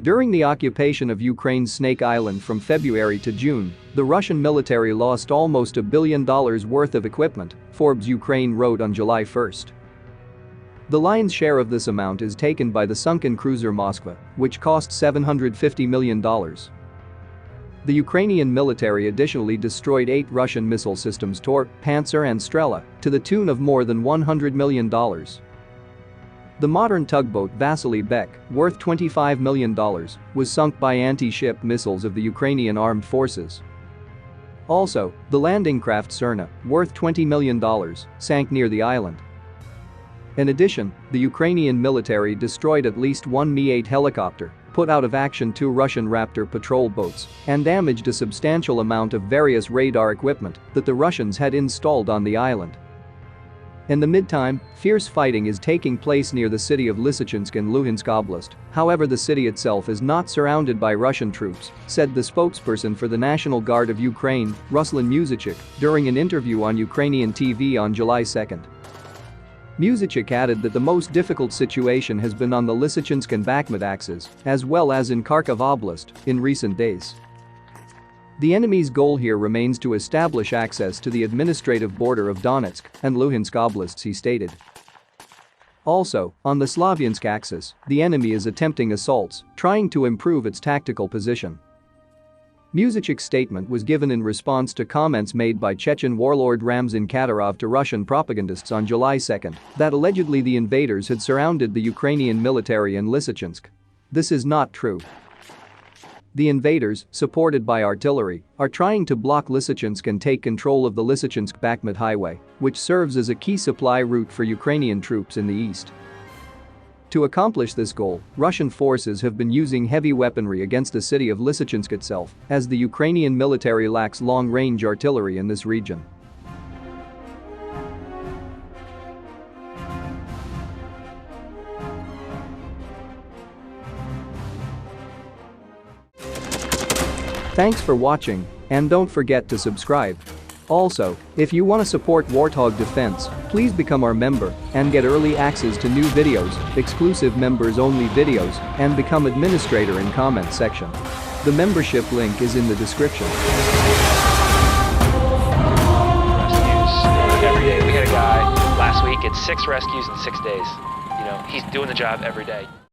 During the occupation of Ukraine's Snake Island from February to June, the Russian military lost almost $1 billion worth of equipment, Forbes Ukraine wrote on July 1. The lion's share of this amount is taken by the sunken cruiser Moskva, which cost $750 million. The Ukrainian military additionally destroyed 8 Russian missile systems Tor, Pantsir and Strela, to the tune of more than $100 million. The modern tugboat Vasily Bek, worth $25 million, was sunk by anti-ship missiles of the Ukrainian armed forces. Also, the landing craft Serna, worth $20 million, sank near the island. In addition, the Ukrainian military destroyed at least one Mi-8 helicopter, put out of action 2 Russian Raptor patrol boats, and damaged a substantial amount of various radar equipment that the Russians had installed on the island. In the meantime, fierce fighting is taking place near the city of Lysychansk in Luhansk Oblast. However, the city itself is not surrounded by Russian troops, said the spokesperson for the National Guard of Ukraine, Ruslan Muzychik, during an interview on Ukrainian TV on July 2. Muzychik added that the most difficult situation has been on the Lysychansk and Bakhmut axes, as well as in Kharkiv Oblast, in recent days. The enemy's goal here remains to establish access to the administrative border of Donetsk and Luhansk Oblasts, he stated. Also, on the Slavyansk axis, the enemy is attempting assaults, trying to improve its tactical position. Muzychik's statement was given in response to comments made by Chechen warlord Ramzan Kadyrov to Russian propagandists on July 2 that allegedly the invaders had surrounded the Ukrainian military in Lysychansk. This is not true. The invaders, supported by artillery, are trying to block Lysychansk and take control of the Lysychansk-Bakhmut highway, which serves as a key supply route for Ukrainian troops in the east. To accomplish this goal, Russian forces have been using heavy weaponry against the city of Lysychansk itself, as the Ukrainian military lacks long-range artillery in this region. Thanks for watching, and don't forget to subscribe. Also, if you want to support Warthog Defense, please become our member and get early access to new videos, exclusive members-only videos, and become administrator in comment section. The membership link is in the description. Rescues every day. We had a guy last week at 6 rescues in 6 days. He's doing the job every day.